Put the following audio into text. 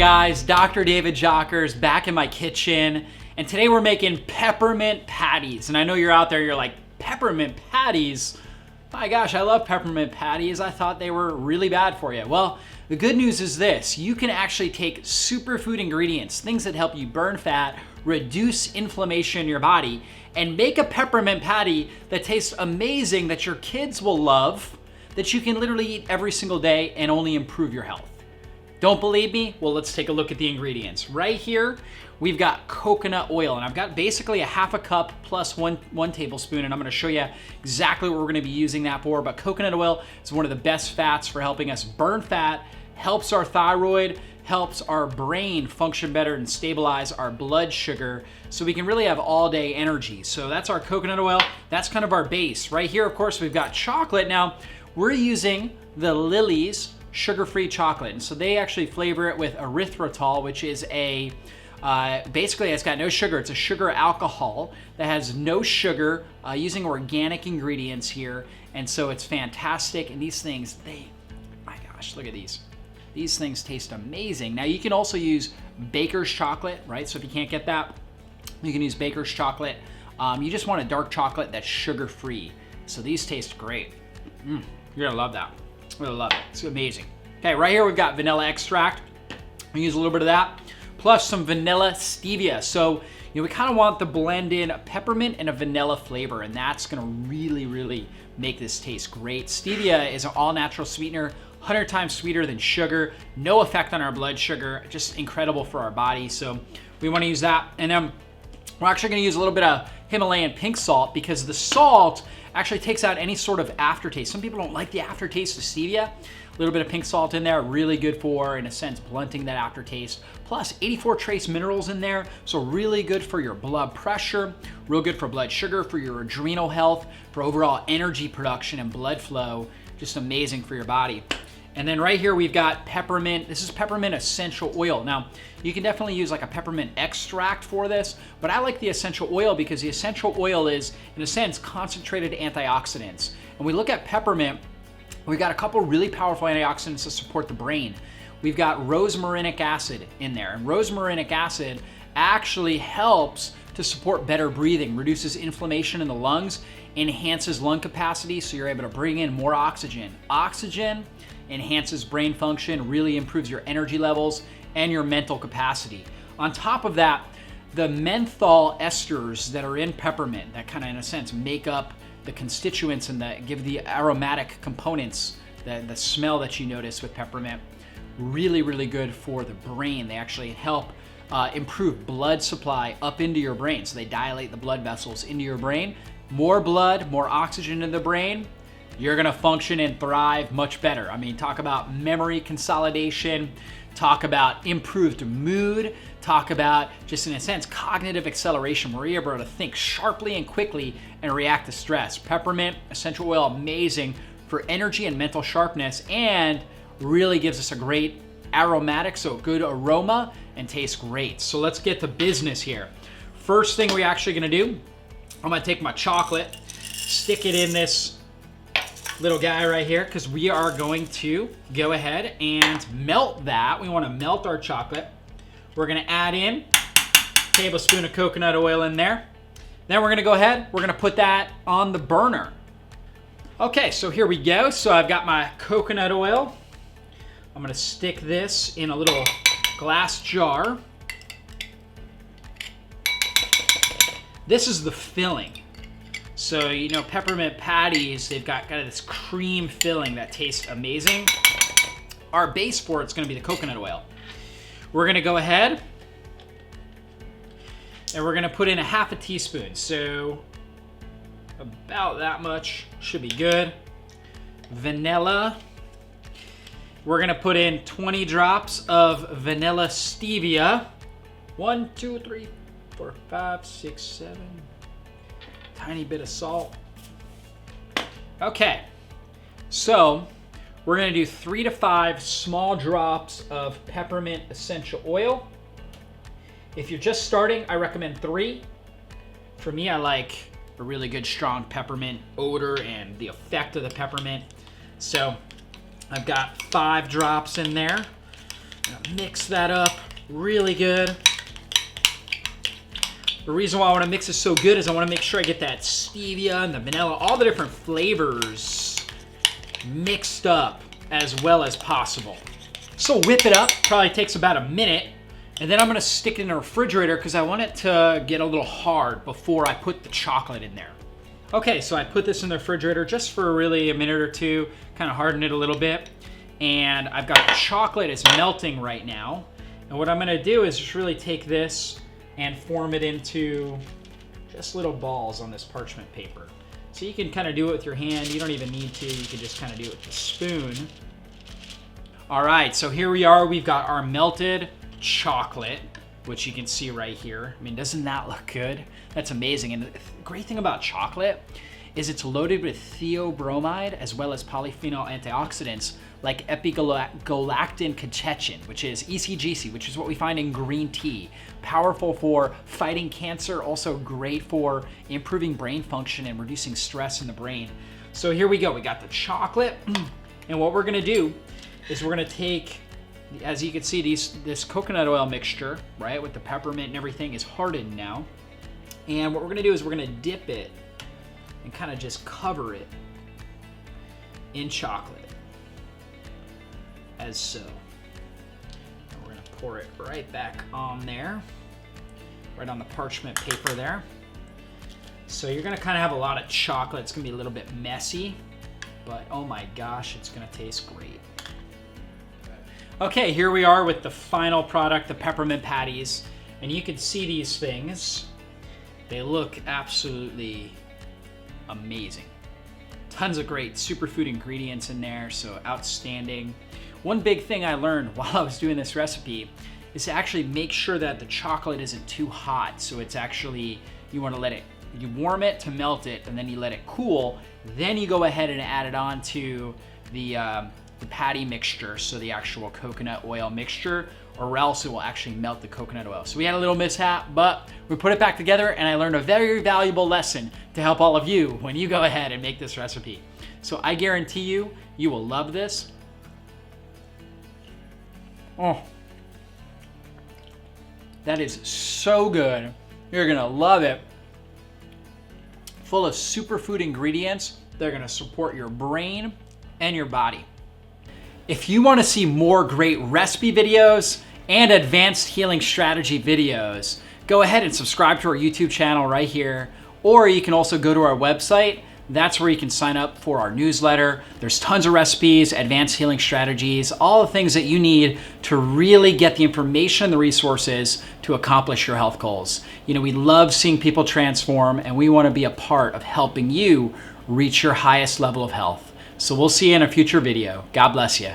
guys, Dr. David Jockers back in my kitchen, and today we're making peppermint patties. And I know you're out there, you're like, peppermint patties? My gosh, I love peppermint patties. I thought they were really bad for you. Well, the good news is this: you can actually take superfood ingredients, things that help you burn fat, reduce inflammation in your body, and make a peppermint patty that tastes amazing, that your kids will love, that you can literally eat every single day and only improve your health. Don't believe me? Well, let's take a look at the ingredients. Right here, we've got coconut oil, and I've got basically a half a cup plus one tablespoon, and I'm gonna show you exactly what we're gonna be using that for. But coconut oil is one of the best fats for helping us burn fat, helps our thyroid, helps our brain function better and stabilize our blood sugar, so we can really have all day energy. So that's our coconut oil. That's kind of our base. Right here, of course, we've got chocolate. Now, we're using the Lily's sugar-free chocolate, and so they actually flavor it with erythritol, which is a basically it's got no sugar. It's a sugar alcohol that has no sugar, using organic ingredients here, and so it's fantastic. And these things, my gosh, look at these. These things taste amazing. Now you can also use baker's chocolate, right? So if you can't get that, you can use baker's chocolate. You just want a dark chocolate that's sugar-free. So these taste great. You're gonna love that. You're gonna love it. It's amazing. Okay, right here we've got vanilla extract. We use a little bit of that, plus some vanilla stevia. So, we kind of want to blend in a peppermint and a vanilla flavor, and that's gonna really, really make this taste great. Stevia is an all-natural sweetener, 100 times sweeter than sugar, no effect on our blood sugar, just incredible for our body. So we wanna use that. And then we're actually gonna use a little bit of Himalayan pink salt, because the salt actually takes out any sort of aftertaste. Some people don't like the aftertaste of stevia. A little bit of pink salt in there, really good for, in a sense, blunting that aftertaste. Plus 84 trace minerals in there, so really good for your blood pressure, real good for blood sugar, for your adrenal health, for overall energy production and blood flow. Just amazing for your body. And then right here we've got peppermint. This is peppermint essential oil. Now, you can definitely use like a peppermint extract for this, but I like the essential oil because the essential oil is, in a sense, concentrated antioxidants. And we look at peppermint, we've got a couple really powerful antioxidants to support the brain. We've got rosmarinic acid in there, and rosmarinic acid actually helps to support better breathing, reduces inflammation in the lungs, enhances lung capacity, so you're able to bring in more oxygen. Oxygen enhances brain function, really improves your energy levels and your mental capacity. On top of that, the menthol esters that are in peppermint, that kind of, in a sense, make up the constituents and that give the aromatic components, the smell that you notice with peppermint, really, really good for the brain. They actually help improve blood supply up into your brain. So they dilate the blood vessels into your brain. More blood, more oxygen in the brain, you're gonna function and thrive much better. I mean, talk about memory consolidation, talk about improved mood, talk about, just in a sense, cognitive acceleration, where you're able to think sharply and quickly and react to stress. Peppermint essential oil, amazing for energy and mental sharpness, and really gives us a great aromatic, so good aroma, and tastes great. So let's get to business here. First thing we're actually gonna do, I'm gonna take my chocolate, stick it in this little guy right here, because we are going to go ahead and melt that. We want to melt our chocolate. We're going to add in a tablespoon of coconut oil in there. Then we're going to go ahead, we're going to put that on the burner. Okay, so here we go. So I've got my coconut oil. I'm going to stick this in a little glass jar. This is the filling. So, peppermint patties, they've got kind of this cream filling that tastes amazing. Our base for it's gonna be the coconut oil. We're gonna go ahead and we're gonna put in a half a teaspoon. So about that much should be good. Vanilla. We're gonna put in 20 drops of vanilla stevia. 1, 2, 3, 4, 5, 6, 7. Tiny bit of salt. Okay, so we're gonna do 3 to 5 small drops of peppermint essential oil. If you're just starting, I recommend 3. For me, I like a really good strong peppermint odor and the effect of the peppermint. So I've got 5 drops in there. Mix that up really good. The reason why I want to mix it so good is I want to make sure I get that stevia and the vanilla, all the different flavors mixed up as well as possible. So whip it up, probably takes about a minute, and then I'm going to stick it in the refrigerator because I want it to get a little hard before I put the chocolate in there. Okay, so I put this in the refrigerator just for really a minute or two, kind of harden it a little bit. And I've got the chocolate, it's melting right now. And what I'm gonna do is just really take this and form it into just little balls on this parchment paper. So you can kind of do it with your hand. You don't even need to. You can just kind of do it with a spoon. All right, so here we are. We've got our melted chocolate, which you can see right here. I mean, doesn't that look good? That's amazing. And the great thing about chocolate is it's loaded with theobromide as well as polyphenol antioxidants like epigalactin catechin, which is ECGC, which is what we find in green tea. Powerful for fighting cancer, also great for improving brain function and reducing stress in the brain. So here we go, we got the chocolate. And what we're gonna do is we're gonna take, as you can see, this coconut oil mixture, right, with the peppermint and everything is hardened now. And what we're gonna do is we're gonna dip it and kind of just cover it in chocolate, as so. And we're gonna pour it right back on there, right on the parchment paper there. So you're gonna kind of have a lot of chocolate. It's gonna be a little bit messy, but oh my gosh, it's gonna taste great. Okay, here we are with the final product, the peppermint patties. And you can see these things. They look absolutely amazing. Tons of great superfood ingredients in there, so outstanding. One big thing I learned while I was doing this recipe is to actually make sure that the chocolate isn't too hot. So it's actually, you want to let it, you warm it to melt it, and then you let it cool. Then you go ahead and add it on to the patty mixture, so the actual coconut oil mixture, or else it will actually melt the coconut oil. So we had a little mishap, but we put it back together, and I learned a very valuable lesson to help all of you when you go ahead and make this recipe. So I guarantee you, you will love this. Oh, that is so good. You're gonna love it. Full of superfood ingredients. They're gonna support your brain and your body. If you want to see more great recipe videos and advanced healing strategy videos, go ahead and subscribe to our YouTube channel right here, or you can also go to our website. That's where you can sign up for our newsletter. There's tons of recipes, advanced healing strategies, all the things that you need to really get the information and the resources to accomplish your health goals. You know, we love seeing people transform, and we want to be a part of helping you reach your highest level of health. So we'll see you in a future video. God bless you.